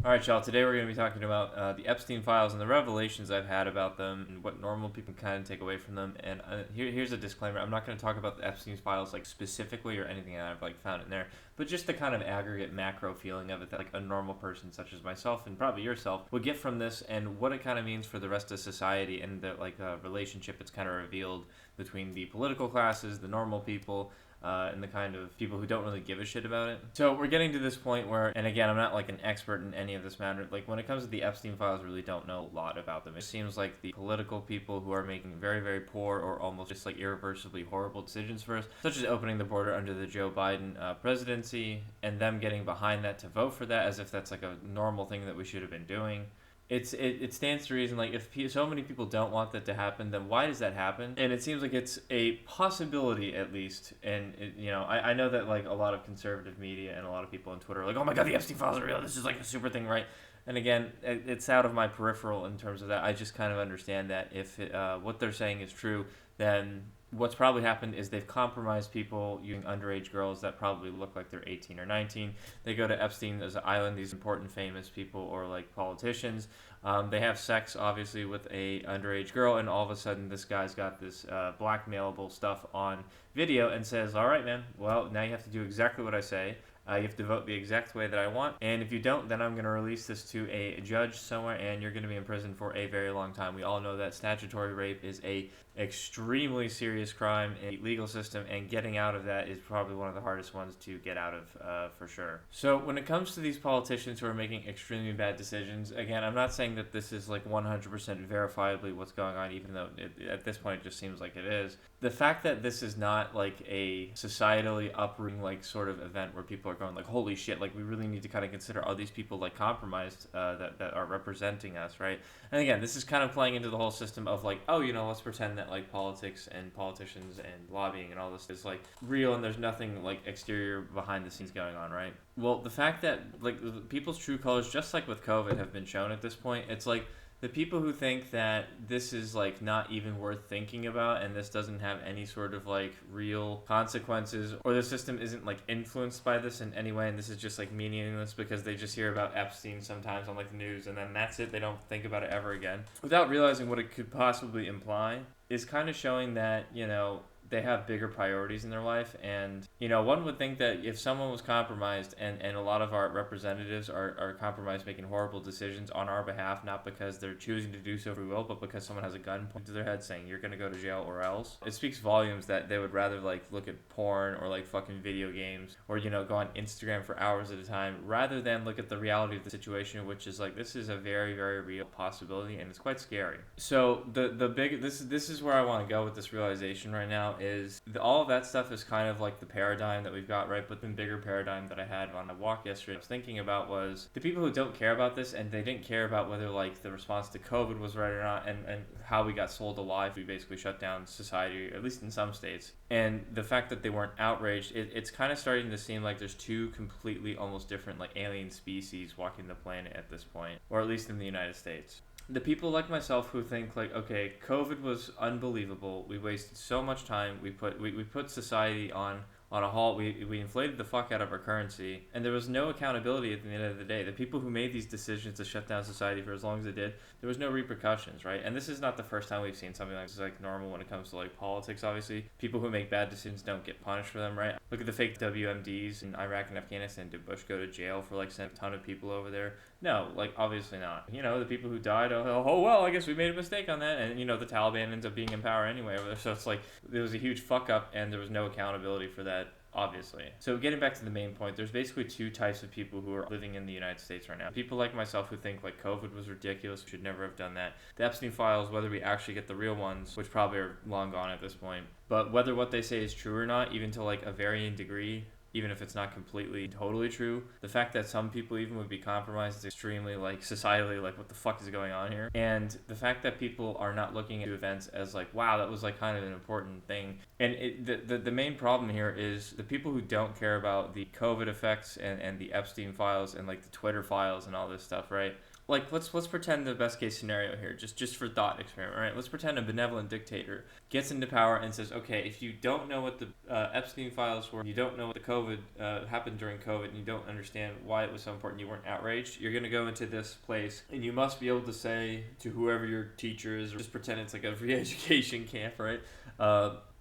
All right, y'all. Today we're going to be talking about the Epstein files and the revelations I've had about them and what normal people can kind of take away from them. And here's a disclaimer: I'm not going to talk about the Epstein files like specifically or anything that I've like found in there, but just the kind of aggregate macro feeling of it that like a normal person such as myself and probably yourself would get from this, and what it kind of means for the rest of society and the relationship it's kind of revealed between the political classes, the normal people, and the kind of people who don't really give a shit about it. So we're getting to this point where, and again, I'm not like an expert in any of this matter. Like when it comes to the Epstein files, I really don't know a lot about them. It seems like the political people who are making very, very poor or almost just like irreversibly horrible decisions for us, such as opening the border under the Joe Biden presidency and them getting behind that to vote for that as if that's like a normal thing that we should have been doing. It stands to reason, like, if so many people don't want that to happen, then why does that happen? And it seems like it's a possibility, at least. And I know that like a lot of conservative media and a lot of people on Twitter are like, oh my god, the Epstein files are real, this is like a super thing, right? And again, it's out of my peripheral in terms of that. I just kind of understand that if what they're saying is true, then what's probably happened is they've compromised people using underage girls that probably look like they're 18 or 19. They go to Epstein's island, these important famous people or like politicians. They have sex, obviously, with a underage girl, and all of a sudden this guy's got this blackmailable stuff on video and says, all right, man, well, now you have to do exactly what I say. You have to vote the exact way that I want, and if you don't, then I'm going to release this to a judge somewhere, and you're going to be in prison for a very long time. We all know that statutory rape is a extremely serious crime in the legal system, and getting out of that is probably one of the hardest ones to get out of for sure. So when it comes to these politicians who are making extremely bad decisions, again, I'm not saying that this is like 100% verifiably what's going on, even though at this point it just seems like it is. The fact that this is not like a societally uprooting like sort of event where people are going like, holy shit, like we really need to kind of consider, are these people like compromised that are representing us, right? And again, this is kind of playing into the whole system of like, oh, let's pretend that like politics and politicians and lobbying and all this is like real and there's nothing like exterior behind the scenes going on, right? Well, the fact that like people's true colors, just like with COVID, have been shown at this point, it's like the people who think that this is like not even worth thinking about and this doesn't have any sort of like real consequences, or the system isn't like influenced by this in any way, and this is just like meaningless because they just hear about Epstein sometimes on like the news and then that's it, they don't think about it ever again, without realizing what it could possibly imply, is kind of showing that they have bigger priorities in their life. And one would think that if someone was compromised, and a lot of our representatives are compromised making horrible decisions on our behalf, not because they're choosing to do so free will, but because someone has a gun pointed to their head saying you're going to go to jail or else, it speaks volumes that they would rather like look at porn or like fucking video games or go on Instagram for hours at a time rather than look at the reality of the situation, which is like this is a very, very real possibility and it's quite scary. So this is where I want to go with this realization right now, is all of that stuff is kind of like the paradigm that we've got, right? But the bigger paradigm that I had on a walk yesterday I was thinking about was the people who don't care about this, and they didn't care about whether like the response to COVID was right or not, and how we got sold alive. We basically shut down society, at least in some states. And the fact that they weren't outraged, it's kind of starting to seem like there's two completely almost different like alien species walking the planet at this point, or at least in the United States. The people like myself who think like, okay, COVID was unbelievable. We wasted so much time. We put society on a halt. We inflated the fuck out of our currency, and there was no accountability at the end of the day. The people who made these decisions to shut down society for as long as they did, there was no repercussions, right? And this is not the first time we've seen something like this, like normal when it comes to like politics. Obviously, people who make bad decisions don't get punished for them, right? Look at the fake WMDs in Iraq and Afghanistan. Did Bush go to jail for like sending a ton of people over there? No, like obviously not. The people who died, oh well, I guess we made a mistake on that, and the Taliban ends up being in power anyway over there. So it's like there was a huge fuck up, and there was no accountability for that, obviously. So getting back to the main point, there's basically two types of people who are living in the United States right now. People like myself who think like COVID was ridiculous, we should never have done that. The Epstein files, whether we actually get the real ones, which probably are long gone at this point, but whether what they say is true or not, even to like a varying degree, even if it's not completely totally true, the fact that some people even would be compromised is extremely like societally like what the fuck is going on here. And the fact that people are not looking at events as like, wow, that was like kind of an important thing. And the main problem here is the people who don't care about the COVID effects and the Epstein files and like the Twitter files and all this stuff, right? like let's pretend the best case scenario here, just for thought experiment, right? Let's pretend a benevolent dictator gets into power and says, okay, if you don't know what the Epstein files were, you don't know what the COVID happened during COVID, and you don't understand why it was so important, you weren't outraged, you're gonna go into this place, and you must be able to say to whoever your teacher is, or just pretend it's like a re-education camp, right?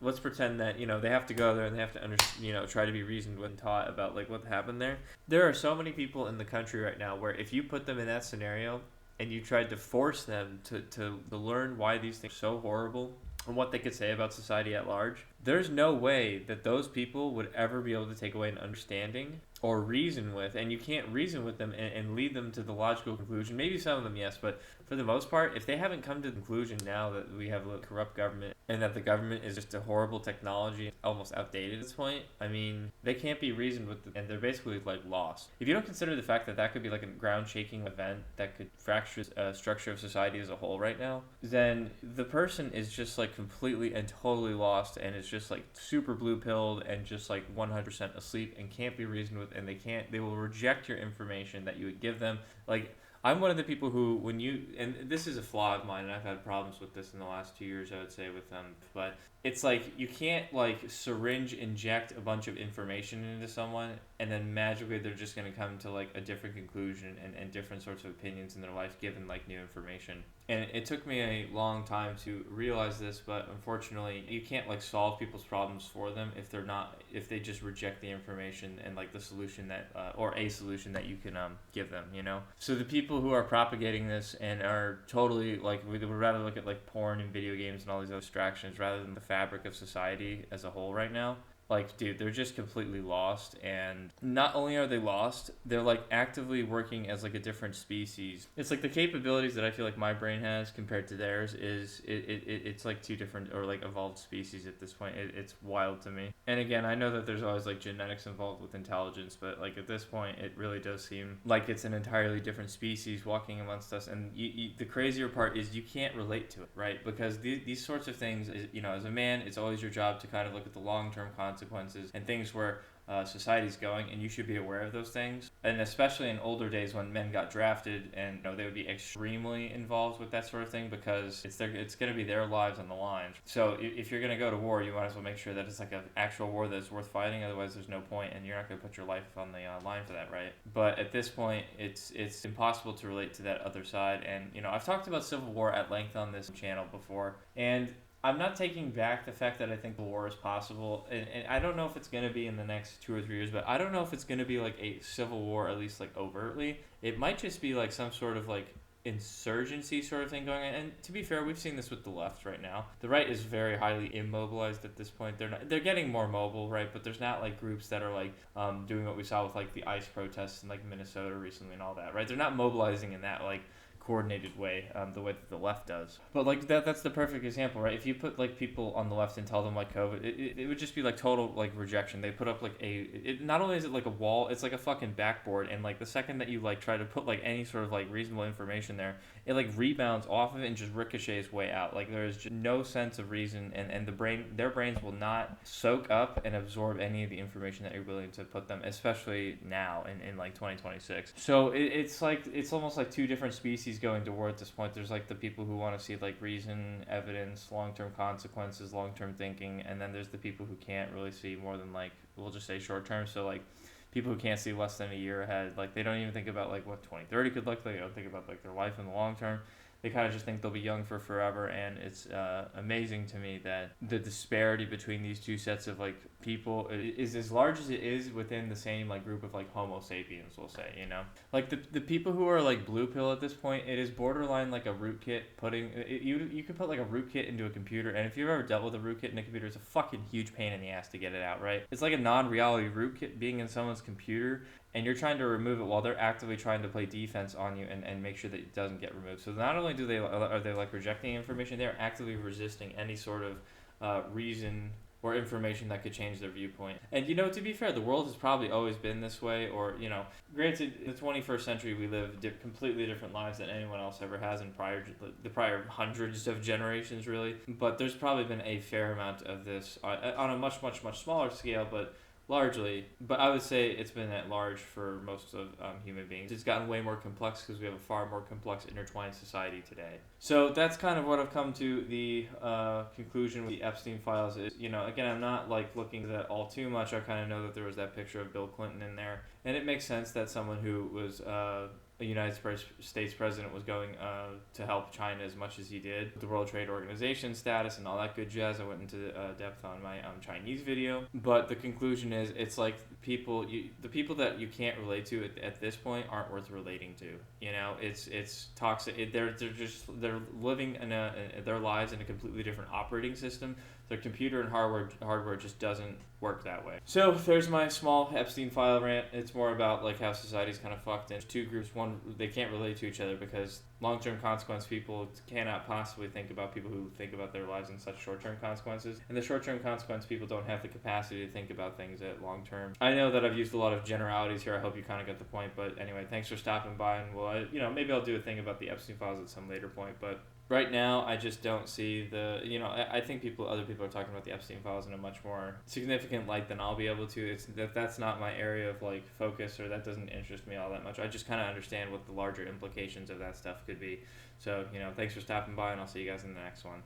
Let's pretend that they have to go there and they have to try to be reasoned with and taught about like what happened there. There are so many people in the country right now where if you put them in that scenario and you tried to force them to learn why these things are so horrible and what they could say about society at large, there's no way that those people would ever be able to take away an understanding or reason with, and you can't reason with them and lead them to the logical conclusion. Maybe some of them, yes, but for the most part, if they haven't come to the conclusion now that we have a corrupt government and that the government is just a horrible technology, almost outdated at this point, I mean, they can't be reasoned with, and they're basically like lost. If you don't consider the fact that that could be like a ground-shaking event that could fracture structure of society as a whole right now, then the person is just like completely and totally lost and is just like super blue-pilled and just like 100% asleep and can't be reasoned with, and they will reject your information that you would give them. Like, I'm one of the people who, and this is a flaw of mine, and I've had problems with this in the last 2 years, I would say, with them, but it's like, you can't, like, syringe inject a bunch of information into someone, and then magically they're just going to come to, like, a different conclusion and different sorts of opinions in their life given, like, new information. And it took me a long time to realize this, but unfortunately, you can't, like, solve people's problems for them if they just reject the information and, like, the solution that, or a solution that you can give them, So the people who are propagating this and are totally, like, we would rather look at, like, porn and video games and all these other distractions rather than the fabric of society as a whole right now. Like, dude, they're just completely lost, and not only are they lost, they're, like, actively working as, like, a different species. It's, like, the capabilities that I feel like my brain has compared to theirs is, it's, like, two different, or, like, evolved species at this point. It's wild to me. And, again, I know that there's always, like, genetics involved with intelligence, but, like, at this point, it really does seem like it's an entirely different species walking amongst us, and the crazier part is you can't relate to it, right? Because these sorts of things, as a man, it's always your job to kind of look at the long-term consequences and things where society's going, and you should be aware of those things. And especially in older days when men got drafted, and they would be extremely involved with that sort of thing because it's going to be their lives on the line. So if you're going to go to war, you might as well make sure that it's like an actual war that's worth fighting. Otherwise, there's no point, and you're not going to put your life on the line for that, right? But at this point, it's impossible to relate to that other side. And I've talked about civil war at length on this channel before, and I'm not taking back the fact that I think the war is possible, and I don't know if it's going to be in the next 2 or 3 years, but I don't know if it's going to be like a civil war, at least like overtly. It might just be like some sort of like insurgency sort of thing going on. And to be fair, we've seen this with the left right now. The right is very highly immobilized at this point. They're getting more mobile, right? But there's not like groups that are like doing what we saw with like the ICE protests in like Minnesota recently and all that, right? They're not mobilizing in that like coordinated way, the way that the left does. But like that's the perfect example, right? If you put like people on the left and tell them like COVID, it would just be like total like rejection. They put up like not only is it like a wall, it's like a fucking backboard, and like the second that you like try to put like any sort of like reasonable information there, it like rebounds off of it and just ricochets way out. Like there is just no sense of reason, and their brains will not soak up and absorb any of the information that you're willing to put them, especially now in like 2026. So it's almost like two different species going to war at this point. There's like the people who want to see like reason, evidence, long-term consequences, long-term thinking, and then there's the people who can't really see more than like, we'll just say short-term. So like people who can't see less than a year ahead, like they don't even think about like what 2030 could look like. They don't think about like their life in the long term. They kind of just think they'll be young for forever, and it's amazing to me that the disparity between these two sets of like people is as large as it is within the same like group of like Homo sapiens, we'll say, like the people who are like blue pill at this point, it is borderline like a rootkit you could put like a rootkit into a computer, and if you've ever dealt with a rootkit in a computer, it's a fucking huge pain in the ass to get it out, right? It's like a non-reality rootkit being in someone's computer, and you're trying to remove it while they're actively trying to play defense on you and make sure that it doesn't get removed. So not only are they like rejecting information, they're actively resisting any sort of reason or information that could change their viewpoint. And to be fair, the world has probably always been this way, or granted, in the 21st century we live completely different lives than anyone else ever has in the prior hundreds of generations, really. But there's probably been a fair amount of this on a much, much, much smaller scale, but largely, but I would say it's been at large for most of human beings. It's gotten way more complex because we have a far more complex, intertwined society today. So that's kind of what I've come to the conclusion with the Epstein files. Is, again, I'm not like looking at that all too much. I kind of know that there was that picture of Bill Clinton in there, and it makes sense that someone who was a United States president was going to help China as much as he did. The World Trade Organization status and all that good jazz. I went into depth on my Chinese video. But the conclusion is, it's like the people that you can't relate to at this point aren't worth relating to. It's toxic. They're living in their lives in a completely different operating system. Their computer and hardware just doesn't work that way. So there's my small Epstein file rant. It's more about like how society's kind of fucked in two groups. One, they can't relate to each other because long-term consequence people cannot possibly think about people who think about their lives in such short-term consequences. And the short-term consequence people don't have the capacity to think about things at long-term. I know that I've used a lot of generalities here. I hope you kind of get the point. But anyway, thanks for stopping by. And maybe I'll do a thing about the Epstein files at some later point. But right now, I just don't see I think other people are talking about the Epstein files in a much more significant light than I'll be able to. That's not my area of like focus, or that doesn't interest me all that much. I just kind of understand what the larger implications of that stuff could be. So, thanks for stopping by, and I'll see you guys in the next one.